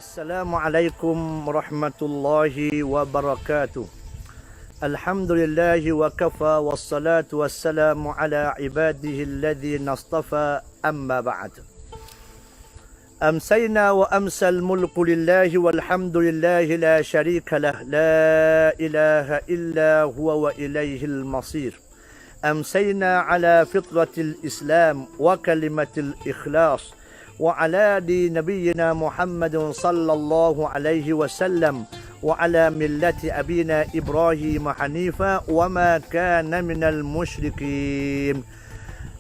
Assalamualaikum warahmatullahi wabarakatuh. Alhamdulillahi wa kafa wassalatu wassalamu ala ibadihi alladhina astafa amma ba'd. Amsayna wa amsal mulku lillahi walhamdulillahi la sharika lah, la ilaha illa huwa wa ilayhil masir. Amsayna ala fitratil islam wa kalimatil ikhlas وعلى دين نبينا محمد صلى الله عليه وسلم وعلى ملة أبينا إبراهيم حنيفا وما كان من المشركين.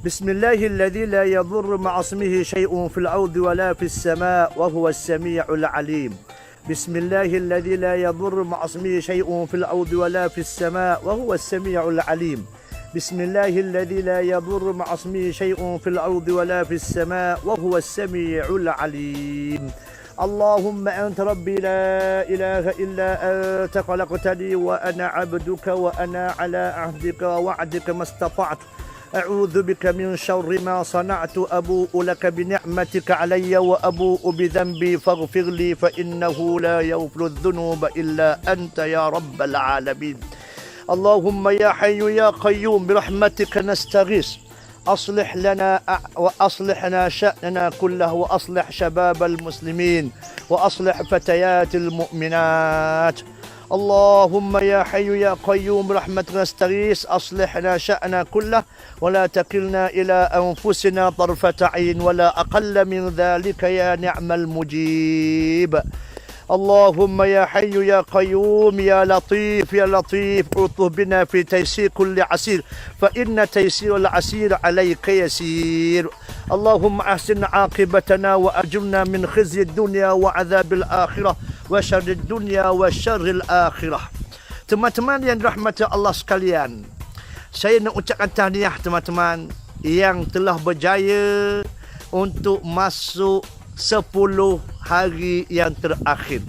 بسم الله الذي لا يضر مع اسمه شيء في الأرض ولا في السماء وهو السميع العليم. بسم الله الذي لا يضر مع اسمه شيء في الأرض ولا في السماء وهو السميع العليم. بسم الله الذي لا يضر مع اسمه شيء في الأرض ولا في السماء وهو السميع العليم. اللهم أنت ربي لا إله إلا أنت خلقتني وأنا عبدك وأنا على عهدك ووعدك ما استطعت. أعوذ بك من شر ما صنعت. أبوء لك بنعمتك علي وأبوء بذنبي فاغفر لي فإنه لا يغفر الذنوب إلا أنت يا رب العالمين. اللهم يا حي يا قيوم برحمتك نستغيث. أصلح لنا وأصلحنا شأننا كله وأصلح شباب المسلمين وأصلح فتيات المؤمنات. اللهم يا حي يا قيوم برحمتك نستغيث. أصلحنا شأننا كله ولا تكلنا إلى أنفسنا طرفة عين ولا أقل من ذلك يا نعم المجيب. اللهم يا حي يا قيوم يا لطيف يا لطيف الطف بنا في تيسير كل عسير فإن تيسير العسير عليك يسير. اللهم أحسن عاقبتنا وأجرنا من خزي الدنيا وعذاب الآخرة وشر الدنيا وشر الآخرة. Teman-teman yang dirahmati Allah sekalian, saya nak ucapkan tahniah teman-teman yang telah berjaya untuk masuk 10 hari yang terakhir.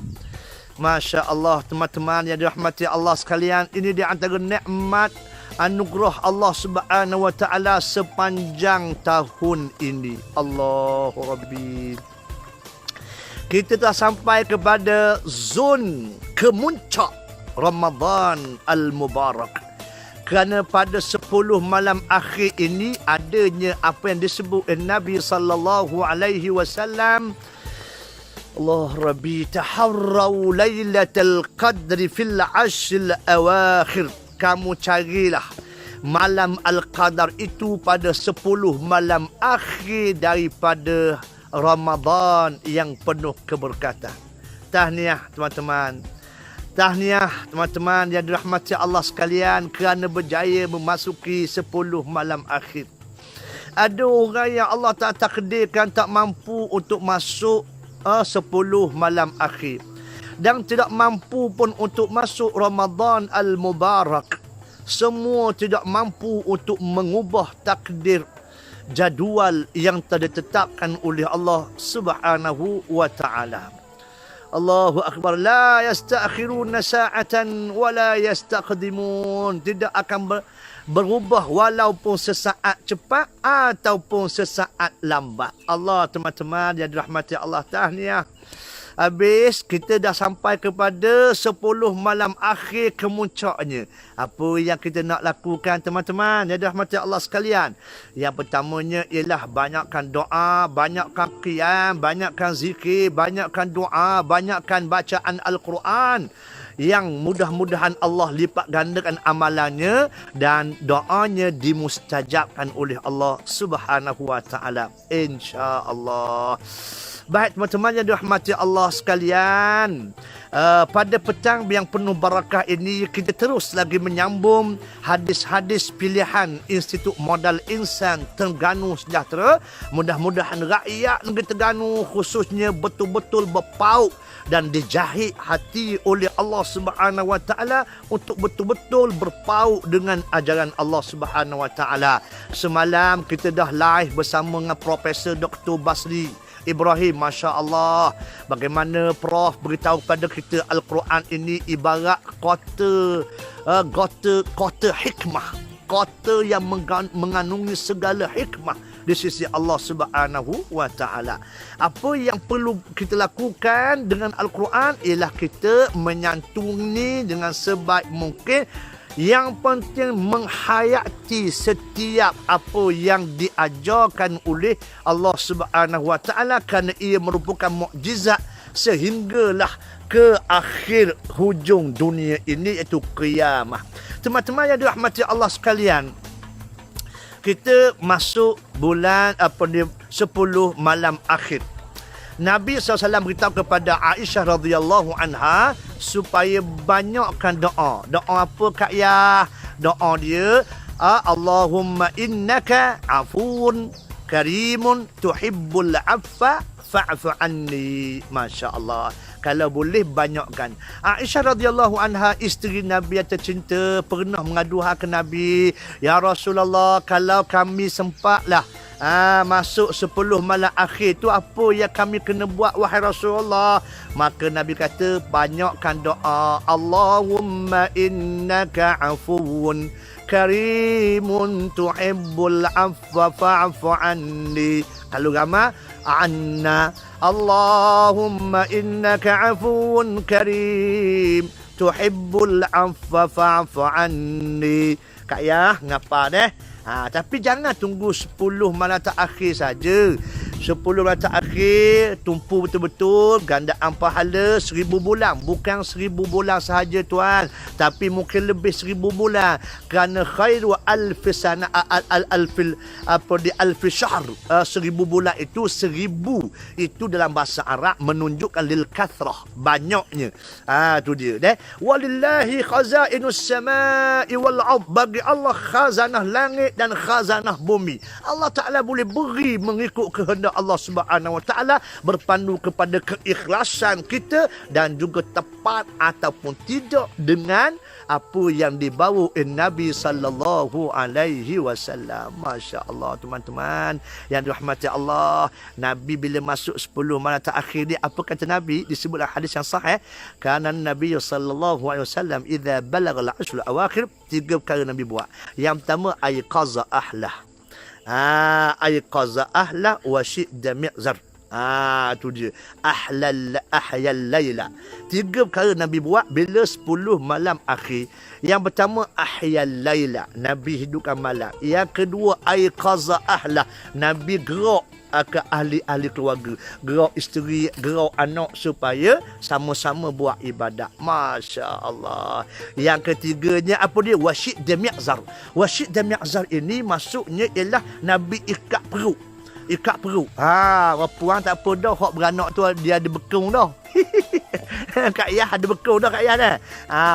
Masya Allah teman-teman yang dirahmati Allah sekalian, ini di antara nikmat anugerah Allah Subhanahu wa taala sepanjang tahun ini. Allahu Rabbi. Kita telah sampai kepada zon kemuncak Ramadan al-Mubarak. Kerana pada 10 malam akhir ini adanya apa yang disebut Nabi sallallahu alaihi wasallam, Allah Rabbi, taharrau lailatul qadri fil ashril awakhir. Kamu carilah malam al-qadar itu pada 10 malam akhir daripada Ramadan yang penuh keberkatan. Tahniah teman-teman. Tahniah teman-teman yang dirahmati Allah sekalian kerana berjaya memasuki 10 malam akhir. Ada orang yang Allah tak takdirkan tak mampu untuk masuk 10 malam akhir dan tidak mampu pun untuk masuk Ramadan al-Mubarak. Semua tidak mampu untuk mengubah takdir jadual yang telah ditetapkan oleh Allah Subhanahu wa taala. Allahu Akbar. La yastakhiruna sa'atan wa la yastaqdimun. Tidak akan berubah walaupun sesaat cepat ataupun sesaat lambat. Allah teman-teman yang dirahmati Allah, tahniah. Habis kita dah sampai kepada 10 malam akhir kemuncaknya. Apa yang kita nak lakukan teman-teman yang dirahmati Allah sekalian? Yang pertamanya ialah banyakkan doa, banyakkan qiyam, banyakkan zikir, banyakkan doa, banyakkan bacaan Al-Quran, yang mudah-mudahan Allah lipat gandakan amalannya dan doanya dimustajabkan oleh Allah Subhanahu wa taala, insya-Allah. Baik teman-teman yang dirahmati Allah sekalian, pada petang yang penuh barakah ini kita terus lagi menyambung hadis-hadis pilihan Institut Modal Insan Terengganu Sejahtera. Mudah-mudahan rakyat negeri Terengganu khususnya betul-betul berpaut dan dijahit hati oleh Allah Subhanahu wa taala untuk betul-betul berpaut dengan ajaran Allah Subhanahu wa taala. Semalam kita dah live bersama dengan Profesor Dr. Basri Ibrahim, Masya Allah. Bagaimana Prof beritahu pada kita Al-Quran ini ibarat kota hikmah, kota yang mengandungi segala hikmah di sisi Allah Subhanahu wa Ta'ala. Apa yang perlu kita lakukan dengan Al-Quran ialah kita menyantuni dengan sebaik mungkin. Yang penting menghayati setiap apa yang diajarkan oleh Allah Subhanahu wa Ta'ala, kerana ia merupakan mukjizat sehinggalah ke akhir hujung dunia ini, iaitu qiyamah. Teman-teman yang dirahmati Allah sekalian, kita masuk bulan 10 malam akhir. Nabi SAW beritahu kepada Aisyah radhiyallahu anha supaya banyakkan doa. Doa apa Kak Ya? Doa dia, Allahumma innaka afuun karimun tuhibbul affa fa'fu anni. Masya Allah. Kalau boleh banyakkan. Aisyah radhiyallahu anha, isteri Nabi yang tercinta, pernah mengadu ke Nabi, ya Rasulullah, kalau kami sempatlah masuk 10 malam akhir tu, apa yang kami kena buat wahai Rasulullah? Maka Nabi kata, banyakkan doa, Allahumma innaka afuun karimun tuhibbul afwa fa'fu anni. Kalau ramai, anna Allahumma innaka afuun karim tuhibbul afwa fa'fu anni. Kak Ya, ngapa deh? Tapi jangan tunggu 10 malam terakhir saja. 10 malam terakhir tumpu betul-betul gandaan pahala 1000 bulan. Bukan 1000 bulan sahaja tuan, tapi mungkin lebih 1000 bulan. Kerana khairu alfi sana alfi syahr. 1000 bulan itu 1000. Itu dalam bahasa Arab menunjukkan lil kathrah, banyaknya. Tu dia deh. Walillahi khazainus samai wal ard. Bagi Allah khazanah langit dan khazanah bumi. Allah Ta'ala boleh beri mengikut kehendak Allah Subhanahu wa Ta'ala, berpandu kepada keikhlasan kita dan juga tepat ataupun tidak dengan apa yang dibawa Nabi sallallahu alaihi wasallam. Masya Allah teman-teman yang dirahmati Allah. Nabi bila masuk 10 malam terakhir ni, apa kata Nabi? Disebutlah hadis yang sahih, kana Nabi sallallahu alaihi wasallam idza balagha al-ashr al-awakhir, 3 perkara Nabi buat. Yang pertama, ayqaza ahlah. Ayqaza ahlah wa syidda mi'zar. Tu dia. Ahyal layla. 3 perkara Nabi buat bila 10 malam akhir. Yang pertama, ahyal layla. Nabi hidupkan malam. Yang kedua, ayqaza ahlah. Nabi gerak ke ahli-ahli keluarga, gerak isteri, gerak anak supaya sama-sama buat ibadat. Masya Allah. Yang ketiganya apa dia? Wasyid dan mi'zar. Wasyid dan mi'zar ini maksudnya ialah Nabi ikat perut. Ikat perut. Puan tak apa dah, hak beranak tu dia ada bekung dah. Kak Yah ada bekung dah Kak Yah dah.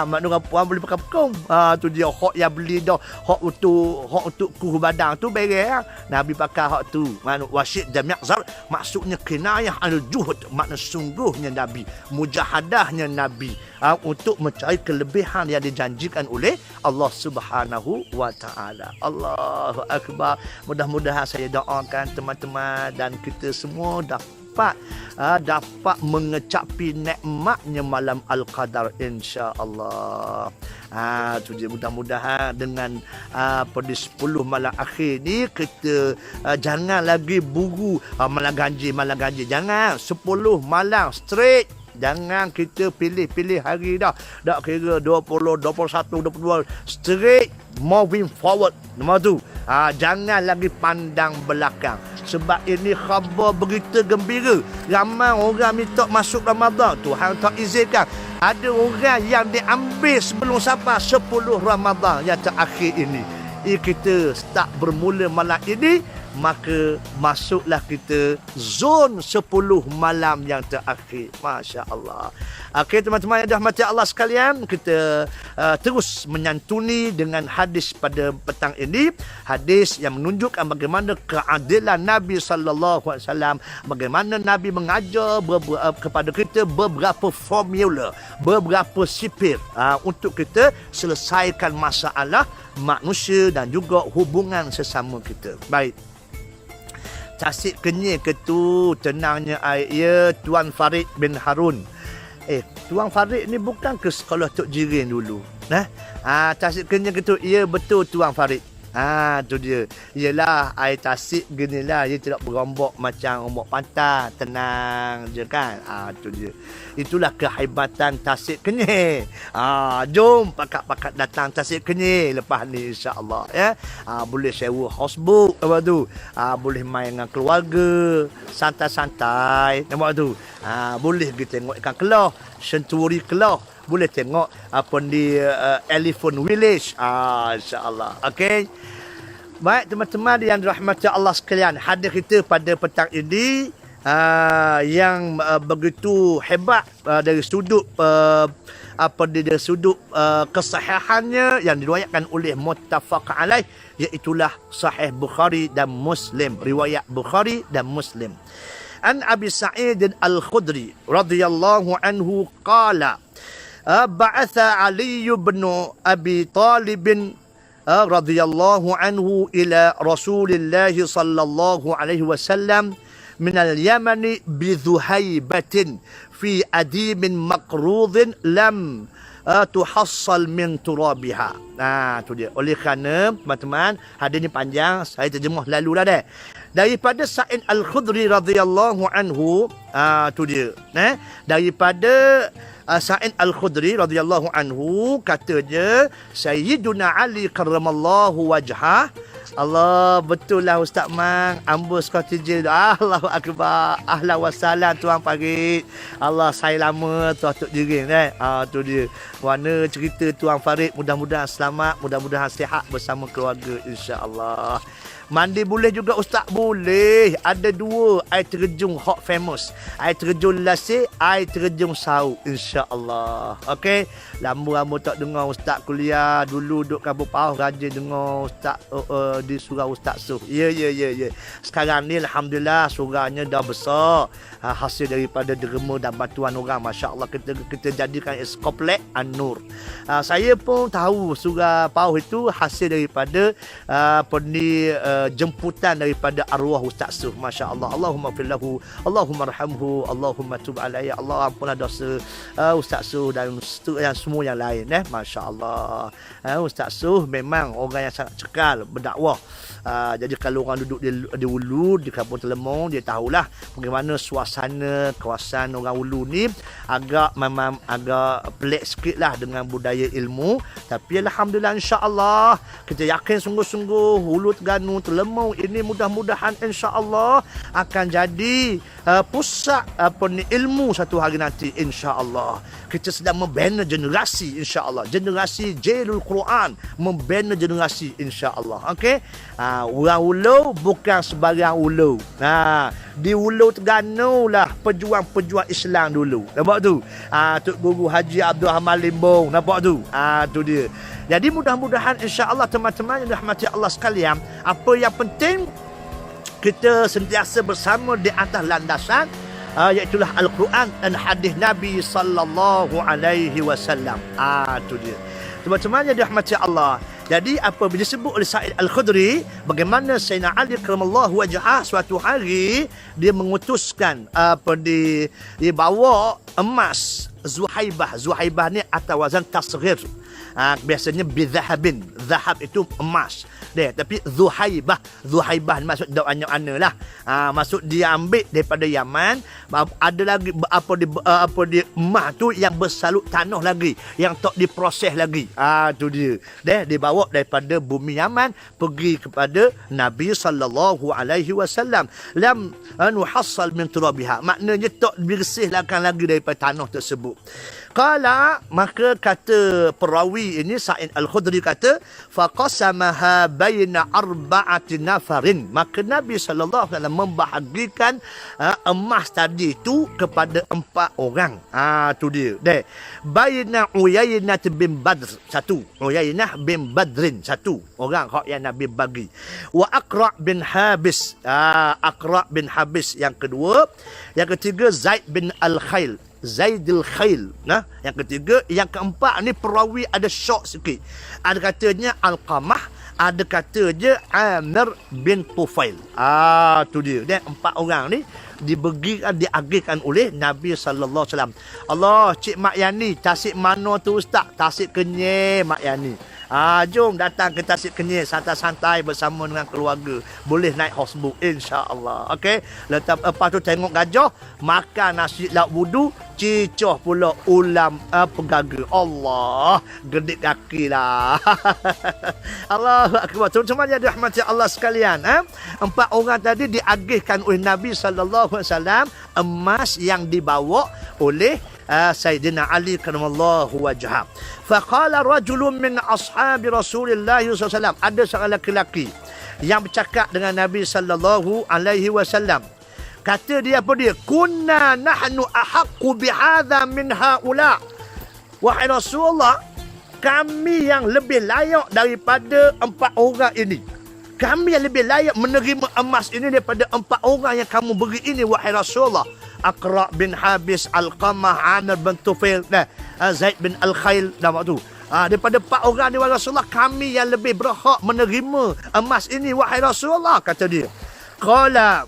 Maknanya puan boleh pakai bekung. Tu dia hak yang beli dah, hak untuk kuh badan tu beres. Nabi pakai hak tu. Maknanya wasyid dan mi'zar maksudnya kinayah al-juhud, makna sungguhnya Nabi, mujahadahnya Nabi untuk mencari kelebihan yang dijanjikan oleh Allah Subhanahu wa Ta'ala. Allahu Akbar. Mudah-mudahan saya doakan teman-teman dan kita semua dapat mengecapi nikmatnya malam Al-Qadar, insya-Allah. Tu dia, mudah-mudahan dengan pada 10 malam akhir ni kita jangan lagi buru malam ganjil. Jangan 10 malam straight. Jangan kita pilih-pilih hari dah. Tak kira 20, 21, 22. Straight moving forward. Nombor tu. Jangan lagi pandang belakang. Sebab ini khabar berita gembira. Ramai orang minta masuk Ramadan. Tuhan tak izinkan. Ada orang yang diambil sebelum sampai 10 Ramadan yang terakhir ini. Kita start bermula malam ini, maka masuklah kita zon 10 malam yang terakhir. Masya Allah. Okey teman-teman yang dirahmati Allah sekalian, kita terus menyantuni dengan hadis pada petang ini. Hadis yang menunjukkan bagaimana keadilan Nabi SAW, bagaimana Nabi mengajar kepada kita beberapa formula, beberapa sipir untuk kita selesaikan masalah manusia dan juga hubungan sesama kita. Baik. Tasik kenyir ke tu tenangnya air Tuan Farid bin Harun. Tuan Farid ni bukan ke sekolah Tok Jirin dulu? Tasik kenyang gitu. Ya, betul Tuan Farid. Tu dia. Yelah, air tasik ginilah. Dia tidak berombak macam ombak pantai. Tenang je kan. Tu dia. Itulah kehebatan Tasik Kenyir. Jom pakat-pakat datang Tasik Kenyir lepas ni insya-Allah ya. Boleh sewa houseboat apa tu. Boleh main dengan keluarga, santai-santai nampak tu. Boleh pergi tengok ikan kelah, senturi kelah. Boleh tengok apa di Elephant Village. Insya-Allah. Okey. Baik teman-teman yang dirahmati Allah sekalian, hadir kita pada petang ini yang begitu hebat dari sudut dari sudut kesahihannya yang diriwayatkan oleh muttafaq alaih, iaitulah Sahih Bukhari dan Muslim, riwayat Bukhari dan Muslim. An Abi Sa'id Al-Khudri radhiyallahu anhu qala ba'atha Ali bin Abi Talib radhiyallahu anhu ila Rasulillah sallallahu alaihi wasallam min al-Yaman bi Dhuhaibatin fi adimin maqrudin lam tuhassal min turabiha. Tu dia. Oleh kerana teman-teman, hadis ni panjang, saya terjemah lalu dah dah. Daripada Sa'id Al-Khudri radhiyallahu anhu, tu dia. Daripada Sa'id Al-Khudri radhiyallahu anhu katanya, Sayyiduna Ali karramallahu wajhah. Allah, betul lah Ustaz Mang. Ambus kau tijil. Allahu Akbar. Ahlan wa salam Tuan Farid. Allah, saya lama Tuan Tok Jirin. Tu dia. Warna cerita Tuan Farid. Mudah-mudahan selamat. Mudah-mudahan sihat bersama keluarga. InsyaAllah. Mandi boleh juga Ustaz? Boleh. Ada dua air terjun hot famous. Air terjun Lasih, air terjun Sau. InsyaAllah. Okey. Lama-lama tak dengar Ustaz kuliah. Dulu duduk Kampung Pau, rajin dengar Ustaz di surau Ustaz Suh. Ya. Sekarang ni Alhamdulillah surahnya dah besar. Hasil daripada derma dan bantuan orang. Masya Allah, kita jadikan komplek An-Nur. Saya pun tahu surah Pau itu hasil daripada jemputan daripada arwah Ustaz Suh. Masya Allah. Allahumma firlahu, Allahumma rahamhu, Allahumma tub alaihi. Allah ampunlah dosa Ustaz Suh dan semua yang lain. Masya Allah. Ustaz Suh memang orang yang sangat cekal berdakwah. Jadi kalau orang duduk di Ulu, di Kampung Telemong, dia tahulah bagaimana suasana kawasan orang Ulu ni memang agak pelik sikit lah dengan budaya ilmu. Tapi Alhamdulillah, insya-Allah kita yakin sungguh-sungguh Ulu, Terengganu, Telemong ini mudah-mudahan insya-Allah akan jadi pusat ilmu satu hari nanti insya-Allah. Kita sedang membina generasi insya-Allah, generasi Jailul Quran, membina generasi insya-Allah. Okey. Orang Ulu bukan sebarang Ulu. Di Ulu Terengganu lah pejuang-pejuang Islam dulu. Nampak tu? Tok Guru Haji Abdul Rahman Limbong. Nampak tu? Tu dia. Jadi mudah-mudahan insya-Allah teman-teman yang dirahmati Allah sekalian, apa yang penting kita sentiasa bersama di atas landasan iaitulah Al-Quran dan hadis Nabi sallallahu alaihi wasallam. Tu dia. Teman-teman yang dirahmati Allah. Jadi apa disebut oleh Sa'id Al-Khudri, bagaimana Sayyidina Ali karramallahu wajhah suatu hari dia mengutuskan dia bawa emas Zuhaibah. Zuhaibah ni atas wazan tasghir. Biasanya bizahabin. Zahab itu emas. Tapi Zuhaibah maksud doanya lah. Maksud dia ambil daripada Yaman. Ada lagi di emas tu yang bersalut tanah lagi, yang tak diproses lagi. Tu dia. Dia bawa daripada bumi Yaman pergi kepada Nabi sallallahu alaihi wasallam. Lam nuhassal min turabiha. Maknanya tak dibersihkan lagi daripada tanah tersebut. Qala, maka kata perawi ini Sa'id Al-Khudri kata, faqasamaha baina arba'ati nafarin. Maka Nabi sallallahu alaihi wasallam membahagikan emas tadi itu kepada 4 orang. Tu dia. Baina Uyainah bin Badr, satu. Uyainah bin Badrin, satu orang yang Nabi bagi. Wa Aqra' bin Habis. Aqra' bin Habis yang kedua. Yang ketiga Zaid bin Al-Khail. Zaidil Khail. Yang ketiga, yang keempat ni perawi ada syok sikit. Ada katanya Al-Qamah, ada katanya Amir bin Tufail. Tu dia. 4 orang ni diagihkan oleh Nabi sallallahu alaihi wasallam. Allah, Cik Mak Yani, Tasik mana tu ustaz? Tasik Kenyir Mak Yani. Jom datang ke Tasik Kenyir, santai-santai bersama dengan keluarga. Boleh naik houseboat insya-Allah. Okey. Lepas tu tengok gajah, makan nasi lauk wudu, cicoh pula ulam pegaga. Allah, gedik kaki lah. Allahu akbar. Teman-teman yang dirahmati Allah sekalian, 4 orang tadi diagihkan oleh Nabi sallallahu alaihi wasallam emas yang dibawa oleh Sayyidina Ali karramallahu wajhah. Faqala rajulun min ashabi Rasulillah sallallahu alaihi wasallam, ada seorang lelaki yang bercakap dengan Nabi sallallahu alaihi wasallam. Kata dia apa dia? Kunna nahnu ahaqqu bihadza min haula. Wahai Rasulullah, kami yang lebih layak daripada 4 orang ini. Kami yang lebih layak menerima emas ini daripada 4 orang yang kamu beri ini, wahai Rasulullah. Aqra bin Habis, Alqamah, Amir bin Tufail, Zaid bin Al-Khail, nama tu. Daripada 4 orang ni, wahai Rasulullah, kami yang lebih berhak menerima emas ini, wahai Rasulullah, kata dia. Qala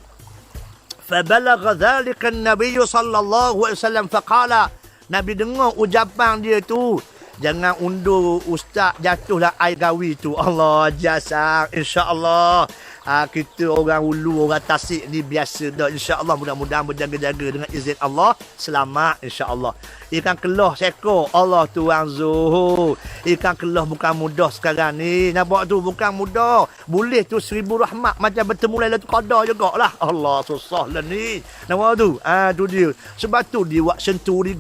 fabalagha dhalika an-nabiy sallallahu alaihi wasallam faqala, Nabi dengar ucapan dia tu, jangan undur ustaz, jatuhlah air gawi tu. Allah jasa, insya-Allah. Kita orang Hulu, orang Tasik ni biasa dah, insya-Allah. Mudah-mudahan berjaga-jaga dengan izin Allah, selamat insya-Allah. Ikan kelah sekor, Allah Tuan Zuhur. Ikan kelah bukan mudah sekarang ni. Nampak tu bukan mudah. Boleh tu 1000 rahmat macam bertemu Lailatul Qadar jugalah. Allah, susah lah ni. Nampak tu? Tu dia. Sebab tu dia buat senturi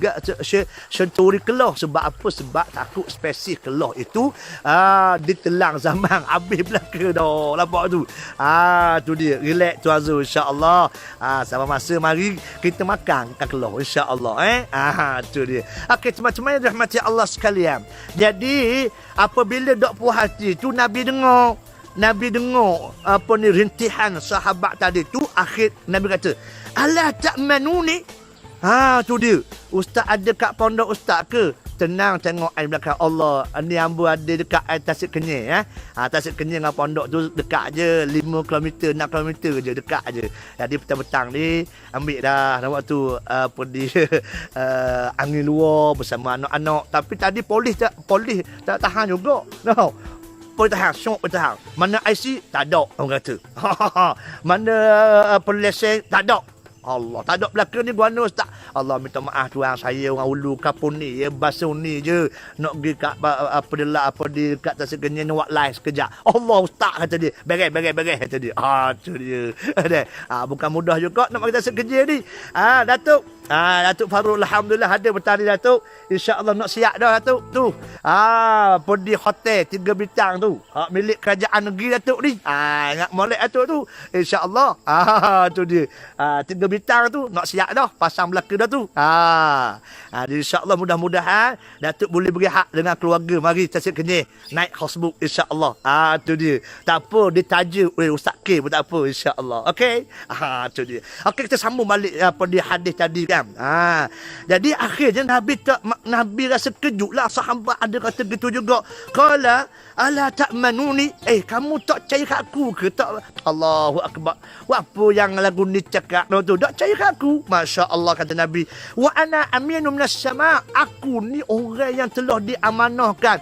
kelah. Sebab apa? Sebab takut spesies kelah itu ditelang zaman habis belaka dah. Nampak tu? Tu dia. Relax Tuan Zuhur, insya-Allah. Sama masa mari kita makan ikan kelah, insya-Allah. Tu dia. Okey, teman-teman yang dirahmati Allah sekalian. Jadi, apabila dok puas hati tu Nabi dengar apa ni rintihan sahabat tadi tu, akhir Nabi kata, "Ala ta'manuni?" Tu dia. Ustaz ada kat pondok ustaz ke? Tenang, tengok air belakang. Allah, ni hamba ada dekat air Tasik Kenyir. Tasik Kenyir dengan pondok tu dekat je, 5 km, 6 km je, dekat je. Jadi petang-petang ni ambil dah nampak tu pergi angin luar bersama anak-anak. Tapi tadi polis tak tahan juga. No. Polis tahan, syok tahan. Mana IC? Tak ada, orang kata. Mana pelesen? Tak ada. Allah, tak ada belakang ni guana ustaz. Allah minta maaf tuan, saya orang Hulu kapun ni, basuh ni je. Nak pergi kat di kat Tasik Kenyir ni buat live sekejap. Allah ustaz, kata dia. Beres kata dia. Tu dia. Bukan mudah juga nak pergi Tasik Kenyir ni. Datuk. Datuk Farul, alhamdulillah ada bertani Datuk. InsyaAllah nak siap dah Datuk tu. Pergi hotel 3 bintang tu. Milik kerajaan negeri Datuk ni. Ingat molek Datuk tu. InsyaAllah. Tu dia. 3 bintang tu nak siap dah. Pasang belaka dah tu. InsyaAllah mudah-mudahan Datuk boleh beri hak dengan keluarga. Mari Tasik Kenyir naik houseboat insyaAllah. Tu dia. Tak apa, ditaja oleh Ustaz K pun tak apa, insyaAllah. Okey. Tu dia. Okey, kita sambung balik apa di hadis tadi kan. Jadi akhirnya Nabi rasa kejut lah. Sahabat ada kata gitu juga. Qala ala ta'manuni? Kamu tak percaya kat aku ke? Tak. Allahu akbar. Apa yang lagu ni cakap tu? Tak percaya kat aku? Masya Allah, kata Nabi. Wa ana aminu minas sama'. Aku ni orang yang telah diamanahkan.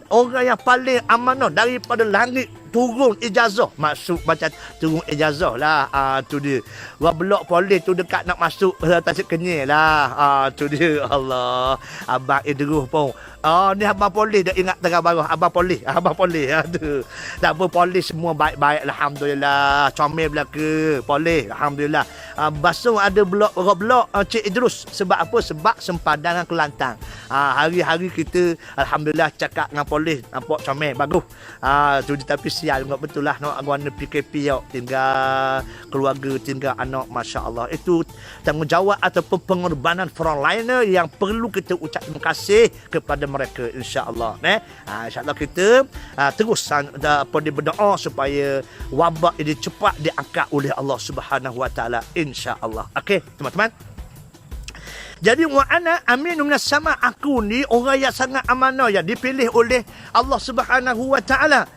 Orang yang paling amanah daripada langit. Turun ijazah. Masuk macam turun ijazah lah. Tu dia. Wah, blok polis tu dekat nak masuk Tasik Kenyir lah. Tu dia. Allah. Abang Idrus pun. Ni abang polis dah ingat tengah barah. Abang polis. Tu. Tak apa, polis semua baik-baik. Alhamdulillah. Comel belaka. Polis. Alhamdulillah. Basuh ada blok Cik Idrus. Sebab apa? Sebab sempadan dengan Kelantan. Hari-hari kita Alhamdulillah cakap dengan polis. Nampak comel. Bagus. Tu dia. Tapi sial juga betul lah. Nak guna PKP yuk. Tinggal keluarga, tinggal anak. Masya Allah. Itu tanggungjawab ataupun pengorbanan frontliner yang perlu kita ucap terima kasih kepada mereka, insya-Allah. Insya-Allah kita terus berdoa supaya wabak ini cepat diangkat oleh Allah Subhanahu Wa Taala, insya-Allah. Okey, teman-teman. Jadi wa ana aminu minas sama', aku ni orang yang sangat amanah yang dipilih oleh Allah Subhanahu Wa Taala.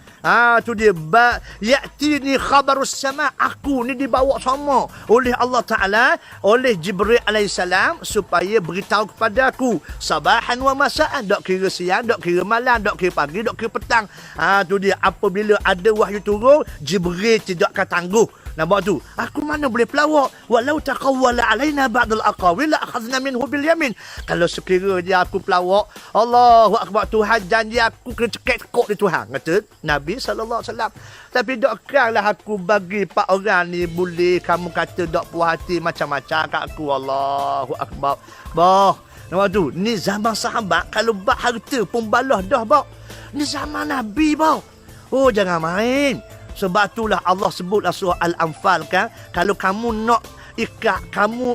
Tu dia. Ya'tini khabarus sama. Aku ni dibawa sama oleh Allah Ta'ala, oleh Jibril alaihissalam, supaya beritahu kepada aku. Sabahan wa masa'an. Dok kira siang, dok kira malam, dok kira pagi, dok kira petang. Tu dia. Apabila ada wahyu turun, Jibril tidak akan tangguh. Nampak tu? Aku mana boleh pelawak? Walau taqawwala alaina ba'dal aqawil la akhadna minhu bil yamin. Kalau sekiranya aku pelawak, Allahu akbar, Tuhan janji aku kena cekik-cekok di Tuhan, kata Nabi sallallahu alaihi wasallam. Tapi dok keranglah aku bagi 4 orang ni boleh kamu kata dok puas hati macam-macam kat aku. Allahu akbar. Bah, nampak tu? Ni zaman sahabat kalau bak harta pun balah dah, bah. Ni zaman Nabi, bah. Oh, jangan main. Sebab itulah Allah sebutlah surah Al-Anfal kan, kalau kamu nak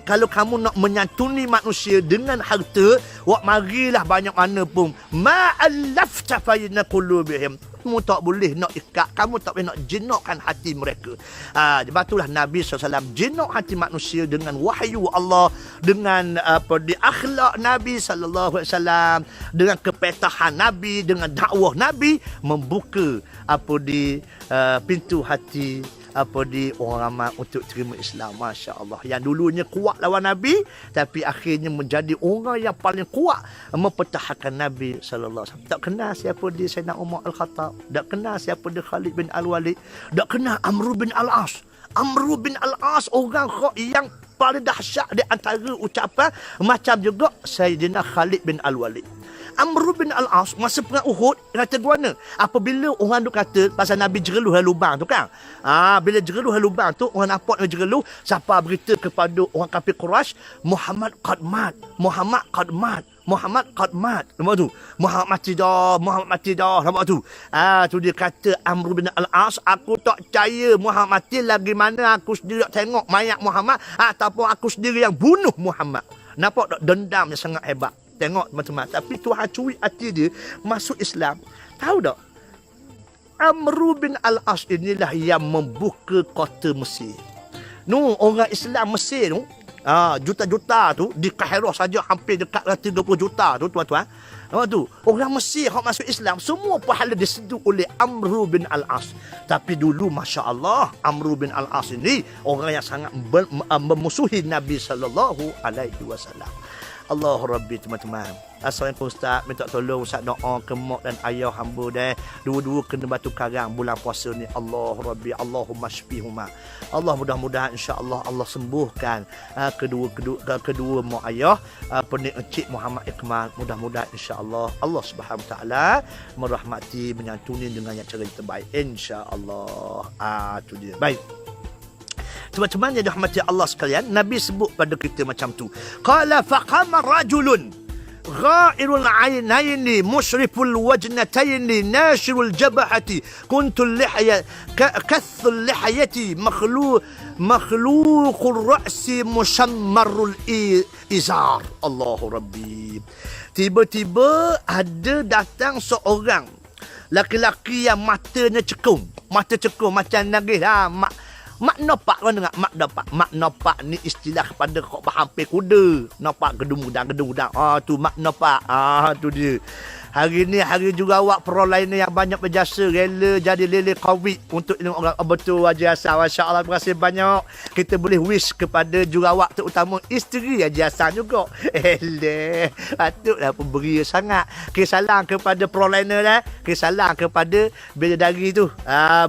kalau kamu nak menyantuni manusia dengan harta, wak marilah banyak mana pun. Ma'allafta bayna qulubihim. Kamu tak boleh nak ikat, kamu tak boleh nak jenakkan hati mereka. Sebab itulah Nabi SAW jenak hati manusia dengan wahyu Allah, dengan di akhlak Nabi SAW, dengan kepetahan Nabi, dengan dakwah Nabi, membuka di pintu hati di orang ramai untuk terima Islam. Masya Allah. Yang dulunya kuat lawan Nabi, tapi akhirnya menjadi orang yang paling kuat mempertahankan Nabi sallallahu alaihi wasallam. Tak kenal siapa dia Sayyidina Umar Al-Khattab, tak kenal siapa dia Khalid bin Al-Walid, tak kenal Amr bin Al-As. Amr bin Al-As orang yang paling dahsyat di antara ucapan, macam juga Sayyidina Khalid bin Al-Walid. Amr bin Al-As masa perang Uhud kata guana. Apabila orang tu kata pasal Nabi jereluh lubang tu kan. Bila jereluh lubang tu, orang nampak dia jereluh, siapa berita kepada orang kafir Quraisy, Muhammad qad mat. Muhammad qad mat. Muhammad qad mat. Nampak tu? Muhammad mati dah. Muhammad mati dah. Nampak tu? Tu dia kata Amr bin Al-As, aku tak percaya Muhammad mati lagi mana aku sendiri tengok mayat Muhammad, ataupun aku sendiri yang bunuh Muhammad. Nampak tak dendamnya sangat hebat? Tengok teman-teman. Tapi Tuhan curi hati dia masuk Islam. Tahu tak? Amr bin Al-As inilah yang membuka kota Mesir. Orang Islam Mesir tu, juta-juta tu, di Kairah saja hampir dekat 30 juta tu, tuan-tuan. Nampak tu? Orang Mesir yang masuk Islam, semua pahala diseduh oleh Amr bin Al-As. Tapi dulu, Masya Allah, Amr bin Al-As ini orang yang sangat memusuhi Nabi SAW. Allah Rabbi, teman-teman. Assalamualaikum Ustaz, minta tolong Ustaz doa ke mak dan ayah hamba dah. Dua-dua kena batu karang bulan puasa ni. Allah Rabbi, Allahumma syfihuma. Allah, mudah-mudahan insya-Allah Allah sembuhkan kedua mak ayah penik Encik Muhammad Iqmal. Mudah-mudahan insya-Allah Allah Subhanahu Wa Taala merahmati, menyantuni dengan yang cara yang terbaik insya-Allah. Tu dia. Baik. Teman-teman yang dirahmati Allah sekalian, Nabi sebut pada kita macam tu. Qala faqama rajulun ghairul aynaini musyriful wajnataini nashirul jabhati kuntul lihya kathul lihyati makhluqur ra'si musammarul izar. Allahu Rabbi. Tiba-tiba ada datang seorang laki-laki yang matanya cekung. Mata cekung macam nagih mak nopak kan dengar mak dapat. Mak nopak ni istilah kepada kok hampir kuda. Nopak gedung-gedang. Tu mak nopak. Tu dia. Hari ni hari jurawat perolahan yang banyak berjasa, rela jadi lele COVID untuk orang. Betul Haji Hassan, Masya Allah, terima kasih banyak. Kita boleh wish kepada jurawat, terutama isteri Haji Hassan juga. Patutlah pemberi sangat. Salam kepada perolahan dah. Salam kepada bidadari tu.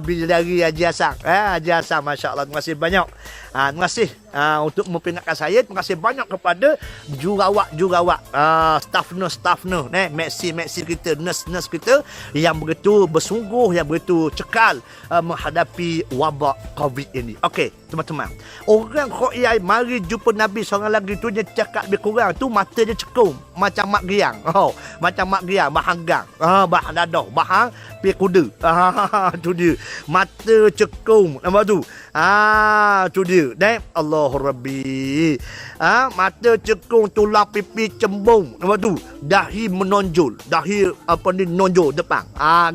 Bidadari Haji Hassan. Haji Hassan, Masya Allah, terima kasih banyak. Terima kasih untuk memperingatkan saya. Terima kasih banyak kepada jurawat, staff nurse, Messi kita, nurse kita yang begitu bersungguh, yang begitu cekal menghadapi wabak COVID ini. Okey, teman-teman. Orang khoyai mari jumpa Nabi seorang lagi tu, dia cakap lebih kurang tu mata dia cekung macam mak giang. Macam mak giang, bahang gang. Bahang dadah, bahang pi kuda. Tu dia. Mata cekung. Nampak tu? Tu dia. Dan Allah Rabbi. Mata cekung, tulang pipi cembung. Nampak tu? Dahi menonjol. Dahi nonjol depan.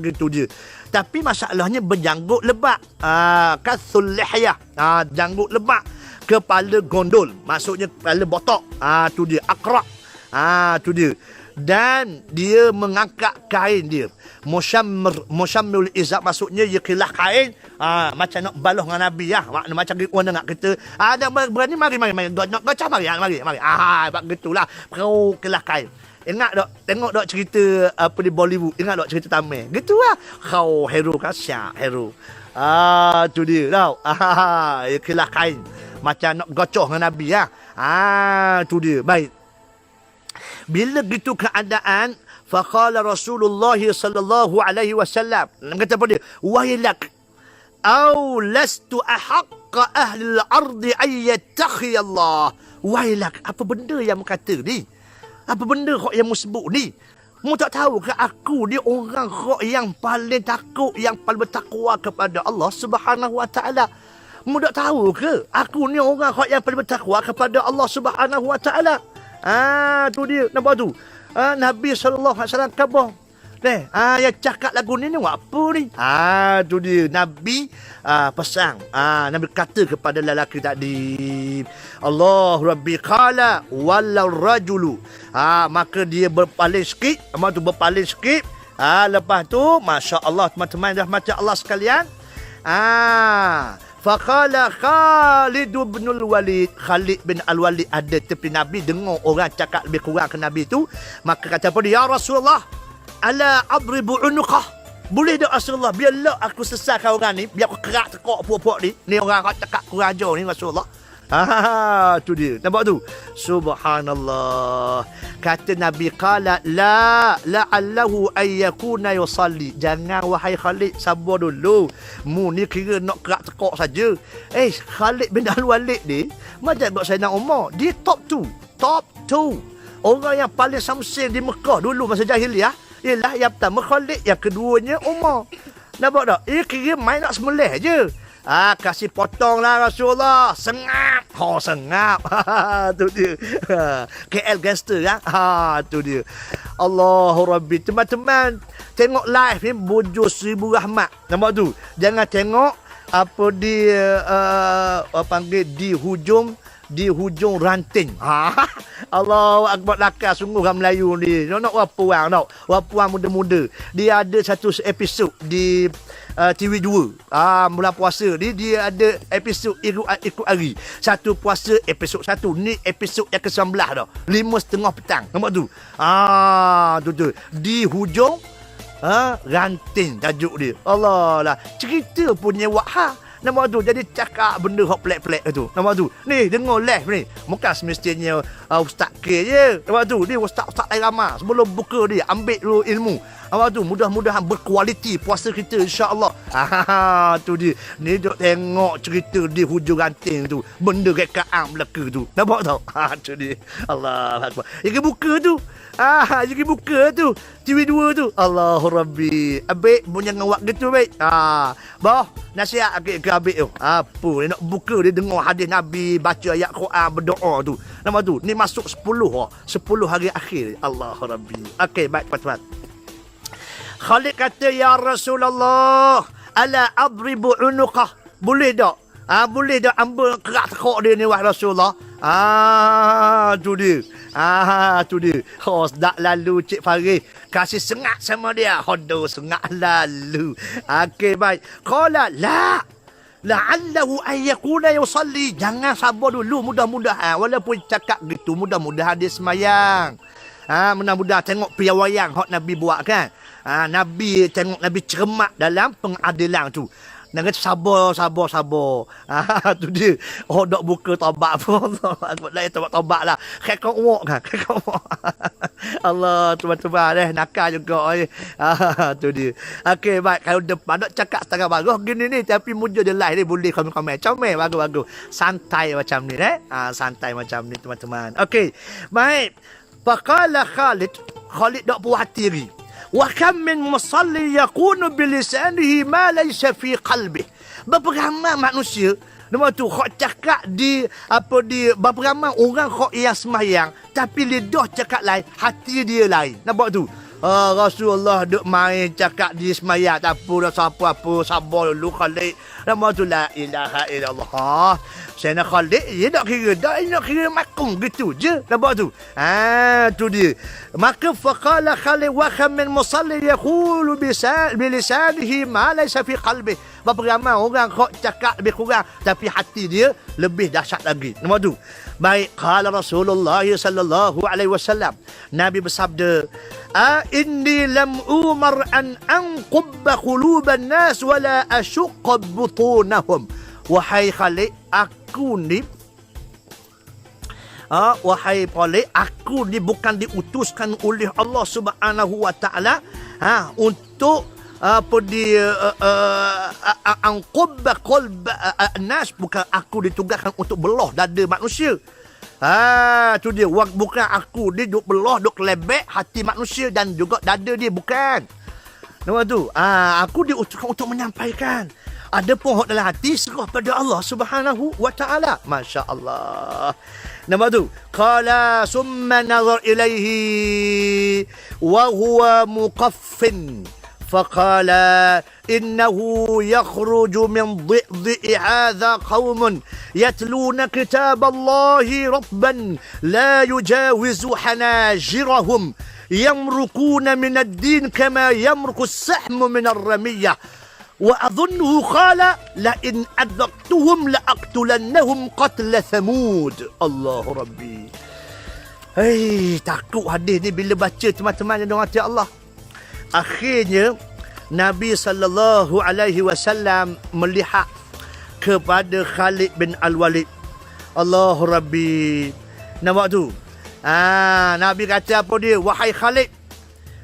Gitu dia. Tapi masalahnya berjanggut lebat. Kathul lihyah. Janggut lebat. Kepala gondol. Maksudnya kepala botok. Tu dia. Akrak. Tu dia. Dan dia mengangkat kain dia. Musyammil izar, maksudnya dia kelah kain. Macam nak baloh dengan Nabi lah. Macam warna nak kita. Ada berani mari. Gocah mari. Bak gitulah. Kau kelah kain. Ingat tak? Tengok tak cerita apa di Bollywood. Ingat tak cerita Tamil. Gitulah. Kau hero kan syak hero. Tu dia tau. Dia kelah kain. Macam nak gocoh dengan Nabi lah. Tu dia. Baik. Bila gitu keadaan, faqala Rasulullah sallallahu alaihi wasallam, kata apa dia? Wailak aw lastu ahaqqa ahli al-ardi ay yattaqi Allah. Wailak, apa benda yang kata ni? Apa benda kok yang sebut ni? Mu tak tahu ke aku ni orang kok yang paling takut, yang paling bertakwa kepada Allah Subhanahu wa taala? Mu tak tahu ke aku ni orang kok yang paling bertakwa kepada Allah Subhanahu wa taala? Tu dia. Nampak tu? Nabi SAW khabar. Yang cakap lagu ni apa ni? Tu dia. Nabi pesan. Nabi kata kepada lelaki tadi. Allah Rabbi qala walau rajulu. Maka dia berpaling sikit. Berpaling sikit. Lepas tu, Masya Allah, teman-teman rahmat Allah sekalian. Faqala Khalid bin Al-Walid. Khalid bin Al-Walid ada tepi Nabi, dengar orang cakap lebih kurang ke Nabi tu. Maka kata apa dia? Ya Rasulullah, ala adribu unuqah. Boleh tak Rasulullah, biarlah aku sesatkan orang ni, biar aku kerak tekok puak-puak ni. Ni orang cakap kurang ajar ni Rasulullah. Tu dia. Nampak tu? Subhanallah. Kata Nabi, qala la la'allahu ayyakuna yusalli. Jangan wahai Khalid, sabar dulu. Mu ni kira nak kerak tekok saja. Khalid bin Al-Walid ni macam buat Sayyidina Umar. Dia top 2. Orang yang paling samsing di Mekah dulu masa jahiliah ialah yang pertama Khalid, yang keduanya Umar. Nampak tak? Ia kira main nak sembelih je. Kasih potong lah Rasulullah. Sengap. Sengap. Tu dia. KL gangster kan? Tu dia. Allahu Rabbi. Teman-teman, tengok live ni Bujur Seribu Rahmat. Nampak tu? Jangan tengok apa dia panggil di hujung ranting. Allahu Akbar, lakar sungguh orang Melayu ni. Nak wapuan tau. Wapuan muda-muda. Dia ada satu episod di TV2. Mula puasa ni dia ada episod ikut hari. Satu puasa episod 1. Ni episod yang ke-19 dah. 5:30 petang. Nampak tu? Tu. Di hujung ranting tajuk dia. Allah lah. Cerita punya wahha. Nampak tu? Jadi cakap benda hok pelik-pelik tu. Nampak tu? Ni dengar live ni. Bukan semestinya Ustaz K je. Nampak tu? Ni Ustaz-Ustaz lain ramai. Sebelum buka dia, ambil dulu ilmu. Nampak tu? Mudah-mudahan berkualiti puasa kita, insya-Allah. Tu dia. Ni duk tengok cerita di hujung ranting tu. Benda rekaan belaka tu. Nampak tak? Tu dia. Allah Akbar. Yang buka tu. Yang buka tu. TV2 tu. Allahu Rabbi. Abik punya ngawak gitu, baik. Bah, nasihat ke abik tu. Apa dia nak buka, dia dengar hadis Nabi, baca ayat Quran, berdoa tu. Nampak tu? Ni masuk 10 hari akhir. Allahu Rabbi. Okey, baik teman-teman. Khalid kata, ya Rasulullah, ala adribu unuqah. Boleh tak? Boleh tak ambil kerak tekok dia ni, wahai Rasulullah? Tu dia. Tu dia. Sedap lalu Cik Farid. Kasih sengat sama dia. Sengat lalu. Okey, baik. Qala la. La'allahu ayyakuna yusalli. Jangan sabar dulu. Mudah-mudahan. Walaupun cakap gitu, mudah-mudahan dia semayang. Mudah-mudahan tengok piawaian hak Nabi buat kan. Nabi tengok Nabi cermat dalam pengadilan tu. Nak sabar. Tu dia. Dok buka taubat pun. Lain taubat lah. Kekok uak kan. Allah, teman-teman nakal juga. Tu dia. Okey, baik. Kalau depan dok cakap setengah bagus gini ni, tapi muncul dia live ni boleh komen-komen. Comel, bagus. Santai macam ni santai macam ni teman-teman. Okey. Baik. Faqala Khalid dok puas hati ni. Wa kam min musalli yakunu bilisanihi ma laysa fi qalbi. Berapa ramai manusia, nama tu kok cakap berapa ramai orang kok yang sembahyang tapi lidah cakap lain, hati dia lain. Nampak tu? Rasulullah duk main cakap dia sembahyang tak apa dah, siapa sabar dulu Khalid. Nama tu la ilaha illallah. Saya nak Khalid, dia nak kira dah, nak kira makum gitu je. Nama tu. Tu dia. Maka faqala Khalid wa kam min musalli yaqulu bilisanihi ma laysa fi qalbi. Berapa ramai orang kok cakap lebih kurang tapi hati dia lebih dahsyat lagi. Nama tu. Baik, qala Rasulullah sallallahu alaihi wasallam. Nabi bersabda, inni lam umar an anqubba quluban nas wala ashqa butunahum. Wahai Khalid, aku ni wahai Khalid, aku ni bukan diutuskan oleh Allah Subhanahu wa taala untuk apa dia anqubba qalb nas, bukan aku ditugaskan untuk belah dada manusia. Tu dia, bukan aku dia duk belah, duk lebek hati manusia dan juga dada dia, bukan. Nama tu, aku diutuskan untuk menyampaikan. Ada pun hak dalam hati serah pada Allah Subhanahu wa taala. Masya-Allah. Nama tu, qala summa nazar ilaihi wa huwa muqaffin. فقال إنه يخرج من ضئضئ هذا قوم يتلون كتاب الله رطبا لا يجاوز حناجرهم يمرقون من الدين كما يمرق السهم من الرمية وأظنه قال لئن أدركتهم لأقتلنهم قتل ثمود. الله ربي. Takut hadis ni bila baca teman-teman yang dirahmati Allah. Akhirnya Nabi sallallahu alaihi wasallam melihat kepada Khalid bin Al-Walid. Allah Rabbi. Nampak tu? Nabi kata apa dia? Wahai Khalid,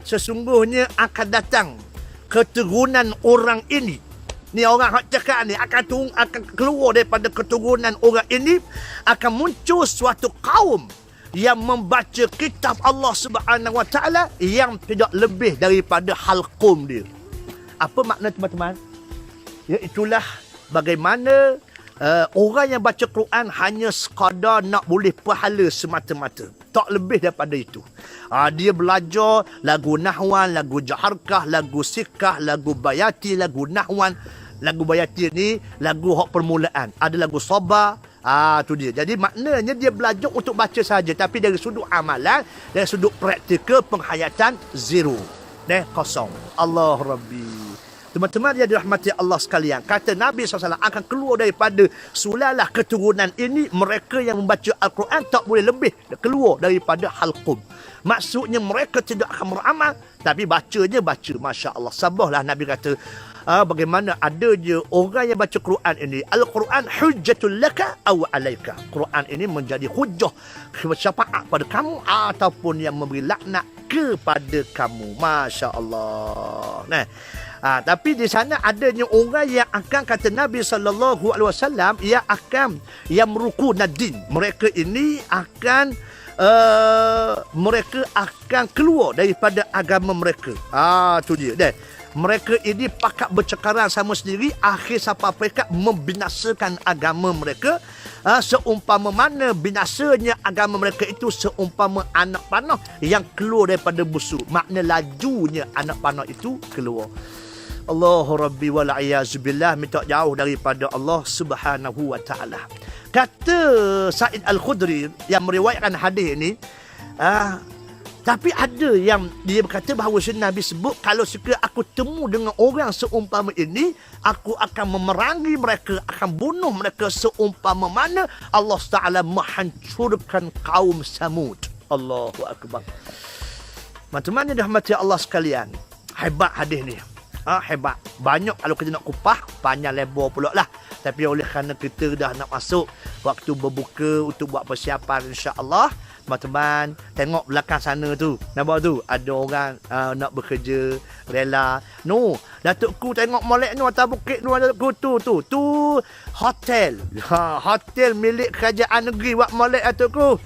sesungguhnya akan datang keturunan orang ini. Ni orang hak cakap ni akan keluar daripada keturunan orang ini, akan muncul suatu kaum yang membaca kitab Allah Subhanahu wa taala yang tidak lebih daripada halqum dia. Apa makna teman-teman? Iaitulah bagaimana orang yang baca Quran hanya sekadar nak boleh pahala semata-mata, tak lebih daripada itu. Dia belajar lagu nahwan, lagu jaharkah, lagu sikah, lagu bayati, lagu nahwan. Lagu bayati ni lagu hak permulaan. Ada lagu sabar. Tu dia. Jadi maknanya dia belajar untuk baca saja, tapi dari sudut amalan, dari sudut praktikal penghayatan, zero. Kosong. Allah Rabbi. Teman-teman yang dirahmati Allah sekalian, kata Nabi SAW akan keluar daripada sulalah keturunan ini mereka yang membaca Al-Quran tak boleh lebih keluar daripada halqum. Maksudnya mereka tidak akan beramal, tapi bacanya baca. Masya Allah. Sabahlah Nabi kata, bagaimana ada je orang yang baca Quran ini, Al-Quran hujjatul laka aw alaika. Quran ini menjadi hujjah, syafaat pada kamu ataupun yang memberi laknat kepada kamu. Masya Allah. Tapi di sana adanya orang yang akan, kata Nabi SAW, ia akan yamruku nadin. Mereka ini akan mereka akan keluar daripada agama mereka. Tu dia. Mereka ini pakat bercekaran sama sendiri, akhir sampai mereka membinasakan agama mereka. Seumpama mana binasanya agama mereka itu seumpama anak panah yang keluar daripada busuk. Makna lajunya anak panah itu keluar. Allahu Rabbi wal'iyazubillah, minta jauh daripada Allah Subhanahu wa ta'ala. Kata Sa'id Al-Khudri yang meriwayatkan hadis ini, tapi ada yang dia berkata bahawa Nabi sebut, kalau sekiranya aku temu dengan orang seumpama ini, aku akan memerangi mereka, akan bunuh mereka seumpama mana Allah Ta'ala menghancurkan kaum Samud. Allahu Akbar. Teman-teman yang dirahmati Allah sekalian, hebat hadis ni. Hebat. Banyak kalau kita nak kupah, panjang lebar pula lah. Tapi oleh kerana kita dah nak masuk waktu berbuka untuk buat persiapan, insya-Allah, teman-teman tengok belakang sana tu. Nampak tu? Ada orang nak bekerja rela. No, Datukku tengok molek tu atas bukit tu, Datukku tu hotel. Hotel milik kerajaan negeri buat molek Datukku.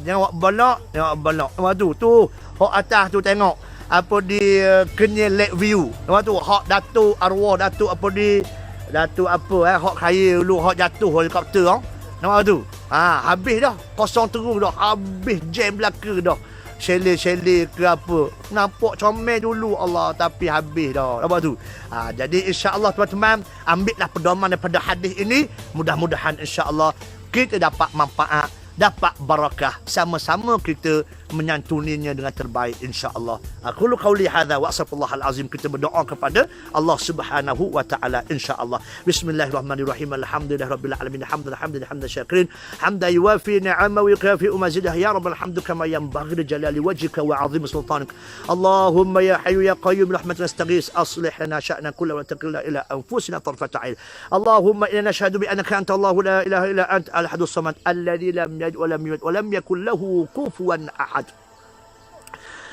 Tengok balak. Nampak tu hok atas tu tengok. Apa di Kenyal Lake View. Nampak tu hok Datuk arwah Datuk apa di Datuk apa hok kaya dulu hok jatuh helikopter. Nampak tu? Habis dah. Kosong terus dah. Habis jam belaka dah. sele-sele ke apa. Nampak comel dulu Allah, tapi habis dah. Apa tu? Jadi insya-Allah teman-teman, ambillah pedoman daripada hadis ini. Mudah-mudahan insya-Allah kita dapat manfaat, dapat barakah, sama-sama kita menyantuninya dengan terbaik insya-Allah. Aku qauli hadza wa astaghfirullahal azim. Kita berdoa kepada Allah Subhanahu wa taala insya-Allah. Bismillahirrahmanirrahim. Alhamdulillahirabbil alamin. Hamdan syakirin. Hamdan yuwafi ni'amahu wa yukafi mazidah. Ya rabbal hamdu kama yanbaghi li jalali wajhika wa 'azimi sultanik. Allahumma ya hayyu ya qayyum rahmatan nastaghis. Aslih lana sya'na kullahu wa taqilla ila anfusina tarfata 'ain. Allahumma inna nashhadu bi annaka anta Allahu la ilaha illa anta al-ahadus samad alladzi lam yalid wa lam yulad wa lam yakul lahu kufuwan ahad.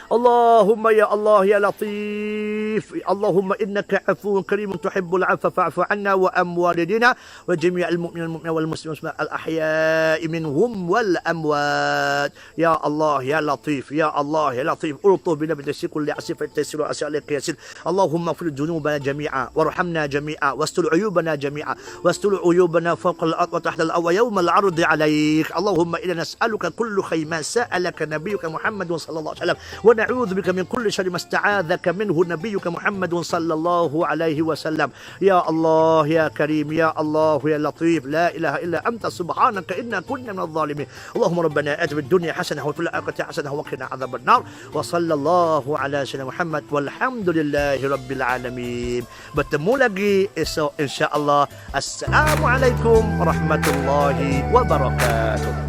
اللهم يا الله يا لطيف اللهم إنك عفو كريم تحب العفو فاعف عنا وعن والدينا وجميع المؤمنين والمسلمين الأحياء منهم والأموات يا الله يا لطيف يا الله يا لطيف ألطف بنا بتيسير كل عسير فالتيسير وأسأل عليك يسير اللهم اغفر ذنوبنا جميعا وارحمنا جميعا واستر عيوبنا جميعا واستر عيوبنا فوق الأرض وتحت الأرض ويوم العرض عليك اللهم إنا نسألك كل خير ما سألك نبيك محمد صلى الله عليه وسلم ونعوذ بك من كل شر ما استعاذك منه نبيك محمد صلى الله عليه وسلم يا الله يا كريم يا الله يا لطيف لا إله إلا أنت سبحانك إنا كنا من الظالمين اللهم ربنا آتنا في الدنيا حسنة وفي الآخرة حسنة وقنا عذاب النار وصلى الله على سيدنا محمد والحمد لله رب العالمين. Bertemu lagi esok insya-Allah. Assalamualaikum warahmatullahi wabarakatuh.